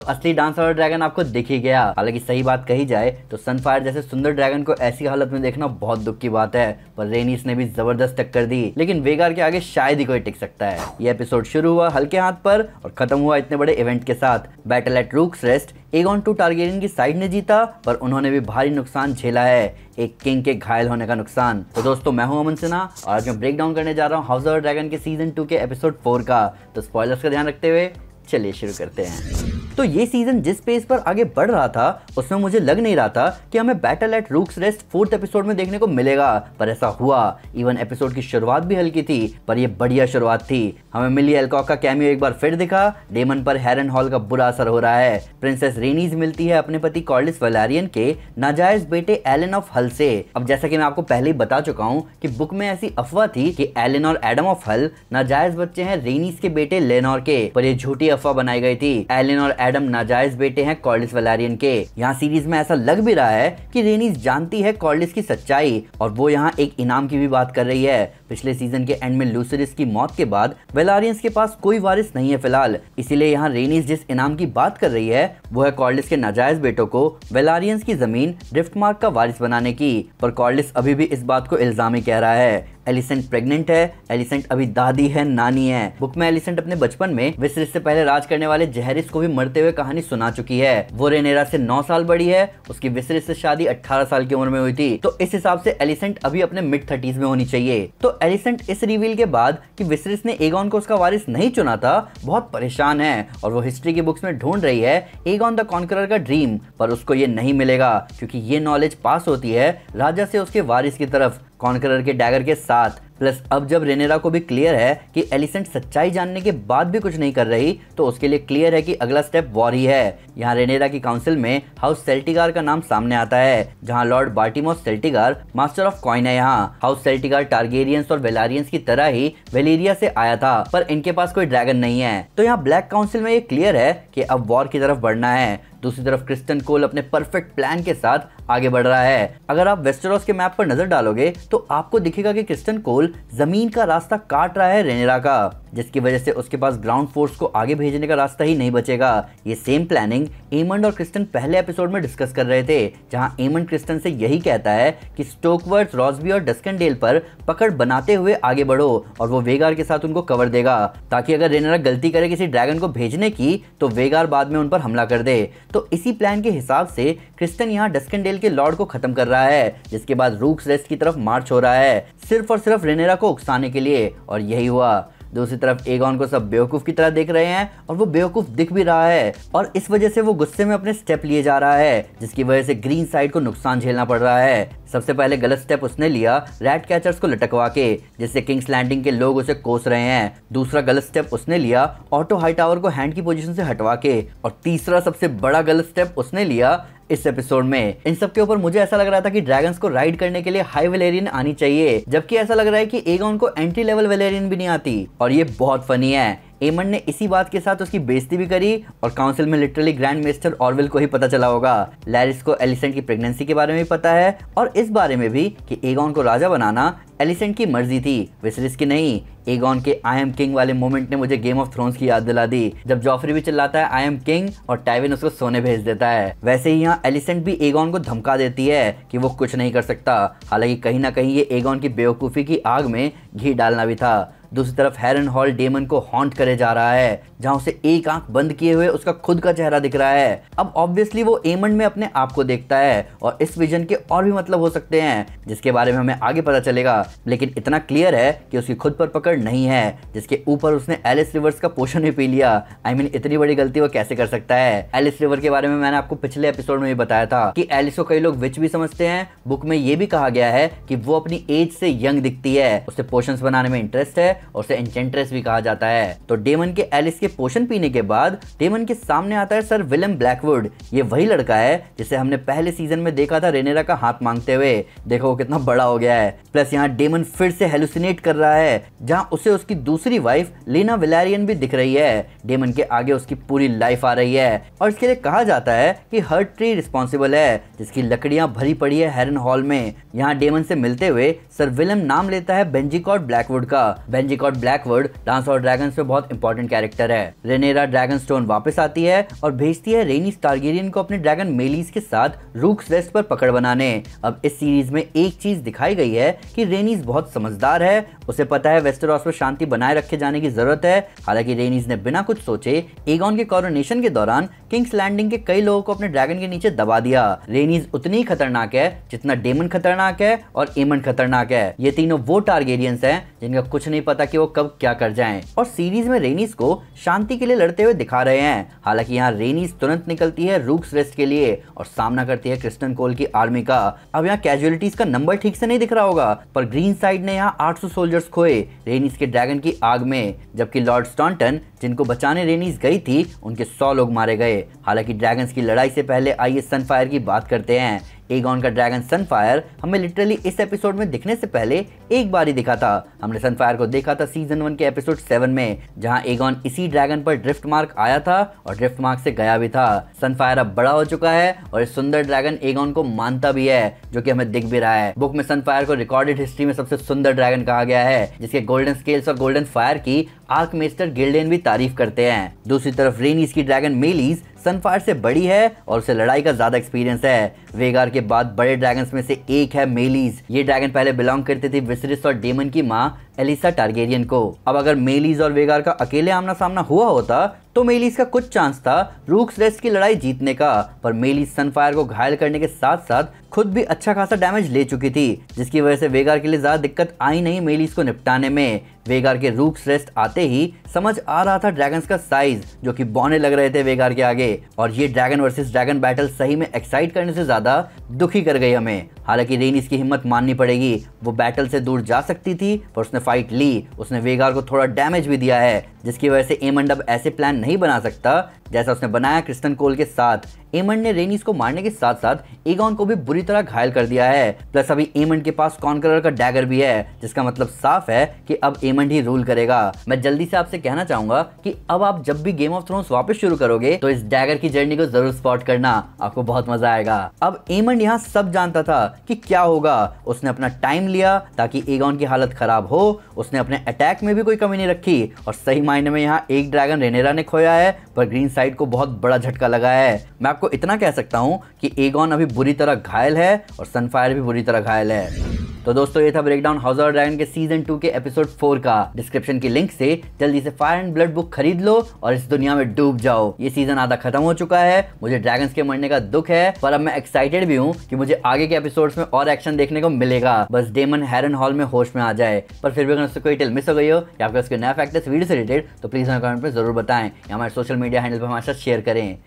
असली डांस वाला ड्रैगन आपको दिख ही गया। हालांकि सही बात कही जाए तो सनफायर जैसे सुंदर ड्रैगन को ऐसी हालत में देखना बहुत दुख की बात है, पर रेनिस ने भी जबरदस्त टक्कर दी, लेकिन वेगार के आगे शायद ही कोई टिक सकता है। ये एपिसोड शुरू हुआ हल्के हाथ पर और खत्म हुआ इतने बड़े इवेंट के साथ। Battle eight rooks rest Aegon 2 Targaryen की साइड ने जीता, पर उन्होंने भी भारी नुकसान झेला है, एक किंग के घायल होने का नुकसान। तो दोस्तों मैं हूं अमन सिन्हा और आज मैं ब्रेक डाउन करने जा रहा हूं हाउस ऑफ द ड्रैगन के सीजन 2 के एपिसोड 4 का। तो स्पॉयलर्स का ध्यान रखते हुए चलिए शुरू करते हैं। तो ये सीजन जिस पेस पर आगे बढ़ रहा था उसमें मुझे लग नहीं रहा था कि हमें battle eight rooks rest 4th episode में देखने को मिलेगा, पर ऐसा हुआ। इवन एपिसोड की शुरुआत भी हल्की थी, पर ये बढ़िया शुरुआत थी। हमें मिली एल्कॉक का कैमियो एक बार फिर दिखा, डेमन पर हैरनहॉल का बुरा असर हो रहा है। प्रिंसेस रेनीज मिलती है अपने पति कॉर्लिस वेलारियन के नाजायज बेटे एलन ऑफ हल से। अब जैसा कि मैं आपको पहले ही बता चुका हूँ कि बुक में ऐसी अफवाह थी कि एलन और एडम ऑफ हल नाजायज बच्चे हैं रेनीज के बेटे लेनोर के, पर ये झूठी अफवाह बनाई गई थी। एलन और एडम नाजायज बेटे हैं कॉर्लिस वेलारियन के। यहाँ सीरीज में ऐसा लग भी रहा है कि रेनीज जानती है कॉर्लिस की सच्चाई और वो यहाँ एक इनाम की भी बात कर रही है। पिछले सीजन के एंड में लूसिरिस की मौत के बाद वेलारियंस के पास कोई वारिस नहीं है फिलहाल, इसीलिए यहाँ रेनीज जिस इनाम की बात कर रही है वो है कॉर्लिस के नाजायज बेटों को वेलारियंस की जमीन ड्रिफ्टमार्क का वारिस बनाने की। पर कॉर्लिस अभी भी इस बात को इल्जाम ही कह रहा है। एलिसेंट प्रेग्नेंट है, एलिसेंट अभी दादी है, नानी है। बुक में एलिसेंट अपने बचपन में विसरिस से पहले राज करने वाले जहरिस को भी मरते हुए कहानी सुना चुकी है। वो रेनेरा से 9 साल बड़ी है, उसकी विसरिस से शादी 18 साल की उम्र में हुई थी, तो इस हिसाब से एलिसेंट अभी अपने मिड 30s में होनी चाहिए। तो एलिसेंट इस रिवील के बाद कि विसरिस ने एगॉन को उसका वारिस नहीं चुना था बहुत परेशान है और वो हिस्ट्री की बुक्स में ढूंढ रही है एगॉन द कॉन्करर का ड्रीम, पर उसको ये नहीं मिलेगा क्योंकि ये नॉलेज पास होती है राजा से उसके वारिस की तरफ कॉन्करर के डैगर के साथ। प्लस अब जब रेनेरा को भी क्लियर है कि एलिसेंट सच्चाई जानने के बाद भी कुछ नहीं कर रही, तो उसके लिए क्लियर है कि अगला स्टेप वॉर ही है। यहाँ रेनेरा की काउंसिल में हाउस सेल्टिगार का नाम सामने आता है, जहाँ लॉर्ड बार्टिमोस सेल्टिगार मास्टर ऑफ कॉइन है। यहाँ हाउस सेल्टिगार टारगेरियंस और वेलारियंस की तरह ही वेलेरिया से आया था, पर इनके पास कोई ड्रैगन नहीं है। तो यहाँ ब्लैक काउंसिल में ये क्लियर है कि अब वॉर की तरफ बढ़ना है। दूसरी तरफ क्रिस्टन कोल अपने परफेक्ट प्लान के साथ आगे बढ़ रहा है। अगर आप वेस्टेरोस के मैप पर नजर डालोगे तो आपको दिखेगा कि क्रिस्टन कोल जमीन का रास्ता काट रहा है रेनेरा का, जिसकी वजह से उसके पास ग्राउंड फोर्स को आगे भेजने का रास्ता ही नहीं बचेगा। ये सेम प्लानिंग एमंड और क्रिस्टन पहले एपिसोड में डिस्कस कर रहे थे, जहां एमंड क्रिस्टन से यही कहता है कि स्टोकवर्थ, रॉसबी और डस्कनडेल पर पकड़ बनाते हुए आगे बढ़ो और वो वेगार के साथ उनको कवर देगा, ताकि अगर रेनेरा गलती करे किसी ड्रैगन को भेजने की तो वेगार बाद में उन पर हमला कर दे। तो इसी प्लान के हिसाब से क्रिस्टन यहाँ डस्कनडेल के लॉर्ड को खत्म कर रहा है, जिसके बाद रूक्स रेस्ट की तरफ मार्च हो रहा है सिर्फ और सिर्फ रेनेरा को उकसाने के लिए, और यही हुआ। दूसरी तरफ एगॉन को सब बेवकूफ की तरह देख रहे हैं और वो बेवकूफ दिख भी रहा है, और इस वजह से वो गुस्से में अपने स्टेप लिए जा रहा है, जिसकी वजह से ग्रीन साइड को नुकसान झेलना पड़ रहा है। सबसे पहले गलत स्टेप उसने लिया रैट कैचर्स को लटकवा के, जिससे किंग्स लैंडिंग के लोग उसे कोस रहे हैं। दूसरा गलत स्टेप उसने लिया ऑटो हाईटावर को हैंड की पोजीशन से हटवा के, और तीसरा सबसे बड़ा गलत स्टेप उसने लिया इस एपिसोड में। इन सब के ऊपर मुझे ऐसा लग रहा था कि ड्रैगन्स को राइड करने के लिए हाई वेलेरियन आनी चाहिए, जबकि ऐसा लग रहा है कि एगॉन को एंट्री लेवल वेलेरियन भी नहीं आती, और ये बहुत फनी है। एमंड ने इसी बात के साथ उसकी बेइज्जती भी करी और काउंसिल में लिटरली ग्रैंड मेस्टर ऑरविल को ही पता चला होगा। लैरिस को एलिसेंट की प्रेगनेंसी के बारे में भी पता है और इस बारे में भी कि एगॉन को राजा बनाना एलिसेंट की मर्जी थी, विसरिस की नहीं। एगॉन के आई एम किंग वाले मोमेंट ने मुझे गेम ऑफ थ्रोन्स की याद दिला दी, जब जॉफरी भी चिल्लाता है आई एम किंग और टाइविन उसको सोने भेज देता है। वैसे ही यहाँ एलिसेंट भी एगॉन को धमका देती है कि वो कुछ नहीं कर सकता, हालांकि कहीं ना कहीं ये एगॉन की बेवकूफ़ी की आग में घी डालना भी था। दूसरी तरफ हैरनहॉल डेमन को हॉन्ट करे जा रहा है, जहां उसे एक आंख बंद किए हुए उसका खुद का चेहरा दिख रहा है। अब ऑब्वियसली वो एमंड में अपने आप को देखता है और इस विजन के और भी मतलब हो सकते हैं, जिसके बारे में हमें आगे पता चलेगा, लेकिन इतना क्लियर है कि उसकी खुद पर पकड़ नहीं है, जिसके ऊपर उसने एलिस रिवर्स का पोशन भी पी लिया। आई मीन इतनी बड़ी गलती वो कैसे कर सकता है। एलिस रिवर के बारे में मैंने आपको पिछले एपिसोड में भी बताया था कि एलिस को कई लोग विच भी समझते हैं। बुक में ये भी कहा गया है कि वो अपनी एज से यंग दिखती है, उसे पोशंस बनाने में इंटरेस्ट है और उसे एन्चेंट्रेस भी कहा जाता है। तो डेमन के एलिस के पोशन पीने के बाद डेमन के सामने आता है सर विलियम ब्लैकवुड। ये वही लड़का है जिसे हमने पहले सीजन में देखा था रेनेरा का हाथ मांगते हुए। देखो वो कितना बड़ा हो गया है। प्लस यहाँ डेमन फिर से हेलुसिनेट कर रहा है, जहाँ उसे उसकी दूसरी वाइफ लेना वेलारियन भी दिख रही है। डेमन के आगे उसकी पूरी लाइफ आ रही है और इसके लिए कहा जाता है कि हर्ट ट्री रिस्पॉन्सिबल है, जिसकी लकड़ियां भरी पड़ी है हैरन हॉल में। यहाँ डेमन से मिलते हुए सर विलियम नाम लेता है बेंजिकॉर्ड ब्लैकवुड का। बेंजिकॉर्ड एजिकॉट ब्लैकवर्ड डांस और ड्रैगन्स में बहुत इंपॉर्टेंट कैरेक्टर है। रेनेरा ड्रैगन स्टोन वापस आती है और भेजती है रेनिस टारगेरियन को अपने ड्रैगन मेलिस के साथ रूक्स रेस्ट पर पकड़ बनाने। अब इस सीरीज में एक चीज दिखाई गई है कि रेनिस बहुत समझदार है, उसे पता है वेस्टेरोस में शांति बनाए रखे जाने की जरूरत है। हालांकि रेनिस ने बिना कुछ सोचे एगॉन के कोरोनेशन के दौरान किंग्स लैंडिंग के कई लोगों को अपने ड्रैगन के नीचे दबा दिया। रेनिस उतनी खतरनाक है जितना डेमन खतरनाक है और एमंड खतरनाक है। ये तीनों वो टारगेरियंस हैं जिनका कुछ नहीं पता कि वो कब क्या कर जाएं, और सीरीज में रेनिस को शांति के लिए लड़ते हुए दिखा रहे हैं। हालांकि यहाँ रेनिस तुरंत निकलती है रूक्स रेस्ट के लिए और सामना करती है क्रिस्टन कोल की आर्मी का। अब यहाँ कैजुअलिटीज का नंबर ठीक से नहीं दिख रहा होगा, पर ग्रीन साइड ने यहाँ 800 सोल्जर्स खोए रेनिस के ड्रैगन की आग में, जबकि लॉर्ड स्टॉन्टन जिनको बचाने रेनिस गई थी उनके 100 लोग मारे गए। हालांकि ड्रैगन्स की लड़ाई से पहले आइए सनफायर की बात करते हैं। एगॉन का ड्रैगन सनफायर हमें लिटरली इस एपिसोड में दिखने से पहले एक बार ही दिखा था। हमने सनफायर को देखा था सीजन 1 के एपिसोड 7 में, जहां एगॉन इसी ड्रैगन पर ड्रिफ्ट मार्क आया था और ड्रिफ्ट मार्क से गया भी था। सनफायर अब बड़ा हो चुका है और इस सुंदर ड्रैगन एगॉन को मानता भी है, जो कि हमें दिख भी रहा है। बुक में सनफायर को रिकॉर्डेड हिस्ट्री में सबसे सुंदर ड्रैगन कहा गया है, जिसके गोल्डन स्केल्स और गोल्डन फायर की आर्कमेस्टर गिल्डेन भी तारीफ करते हैं। दूसरी तरफ रेनिस की ड्रैगन मेलिस सनफायर से बड़ी है और उसे लड़ाई का ज्यादा एक्सपीरियंस है। वेगार के बाद बड़े ड्रैगन्स में से एक है मेलिस। ये ड्रैगन पहले बिलोंग करती थी विसरिस और डेमन की मां एलिसा टारगेरियन को। अब अगर मेलिस और वेगार का अकेले आमना सामना हुआ होता तो मेलिस का कुछ चांस था रूक्स रेस्ट की लड़ाई जीतने का, पर मेलिस सनफायर को घायल करने के साथ साथ खुद भी अच्छा खासा डैमेज ले चुकी थी, जिसकी वजह से वेगार के लिए ज्यादा दिक्कत आई नहीं मेलिस को निपटाने में। वेगार के रूक्स रेस्ट आते ही समझ आ रहा था ड्रैगन्स का साइज, जो कि बौने लग रहे थे वेगार के आगे, और ये ड्रैगन वर्सेस ड्रैगन बैटल सही में एक्साइट करने से ज्यादा दुखी कर गई हमें। हालांकि रेनिस की हिम्मत माननी पड़ेगी, वो बैटल से दूर जा सकती थी पर उसने फाइट ली। उसने वेगार को थोड़ा डैमेज भी दिया है, जिसकी वजह से एमंड अब ऐसे प्लान नहीं बना सकता जैसा उसने बनाया क्रिस्टन कोल के साथ। एमंड ने रेनिस को मारने के साथ साथ एगॉन को भी बुरी तरह घायल कर दिया है। प्लस अभी एमंड के पास कॉन्करर का डैगर भी है, जिसका मतलब साफ है कि अब एमंड ही रूल करेगा। मैं जल्दी से आपसे कहना चाहूंगा कि अब आप जब भी गेम ऑफ थ्रोन्स वापस शुरू करोगे तो इस डैगर की जर्नी को जरूर स्पॉट करना, आपको बहुत मजा आएगा। अब एमंड यहाँ सब जानता था कि क्या होगा। उसने अपना टाइम लिया ताकि एगॉन की हालत खराब हो। उसने अपने अटैक में भी कोई कमी नहीं रखी और सही मायने में यहाँ एक ड्रैगन रेनेरा ने खोया है, पर ग्रीन साइड को बहुत बड़ा झटका लगा है। मैं आपको इतना कह सकता हूँ कि एगॉन अभी बुरी तरह घायल है और सनफायर भी बुरी तरह घायल है। तो दोस्तों ये था ब्रेकडाउन हाउस ऑफ ड्रैगन के सीजन 2 के एपिसोड 4 का। डिस्क्रिप्शन की लिंक से जल्दी से फायर एंड ब्लड बुक खरीद लो और इस दुनिया में डूब जाओ। ये सीजन आधा खत्म हो चुका है, मुझे ड्रैगन्स के मरने का दुख है, पर अब मैं एक्साइटेड भी हूँ कि मुझे आगे के एपिसोड्स में और एक्शन देखने को मिलेगा। बस डेमन हैरन हॉल में होश में आ जाए। पर फिर भी अगर उससे कोई टेल मिस हो गई हो या फिर उसके नया फैक्ट इस वीडियो से रिलेटेड, तो प्लीज हमें कमेंट में जरूर बताएं या हमारे सोशल मीडिया हैंडल पर हमारे साथ शेयर करें।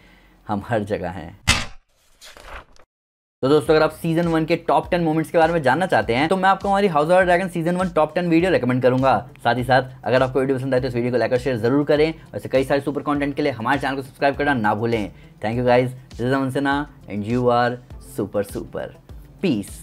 हम हर जगह हैं। तो दोस्तों अगर आप सीजन 1 के टॉप 10 मोमेंट्स के बारे में जानना चाहते हैं तो मैं आपको हमारी house of dragon season 1 top 10 video recommend करूंगा। साथ ही साथ अगर आपको वीडियो पसंद आए तो इस वीडियो को लाइक और शेयर जरूर करें। वैसे कई सारे सुपर कंटेंट के लिए हमारे चैनल को सब्सक्राइब करना ना भूलें। Thank you guys, this is Aman Sinha and you are super super. Piece.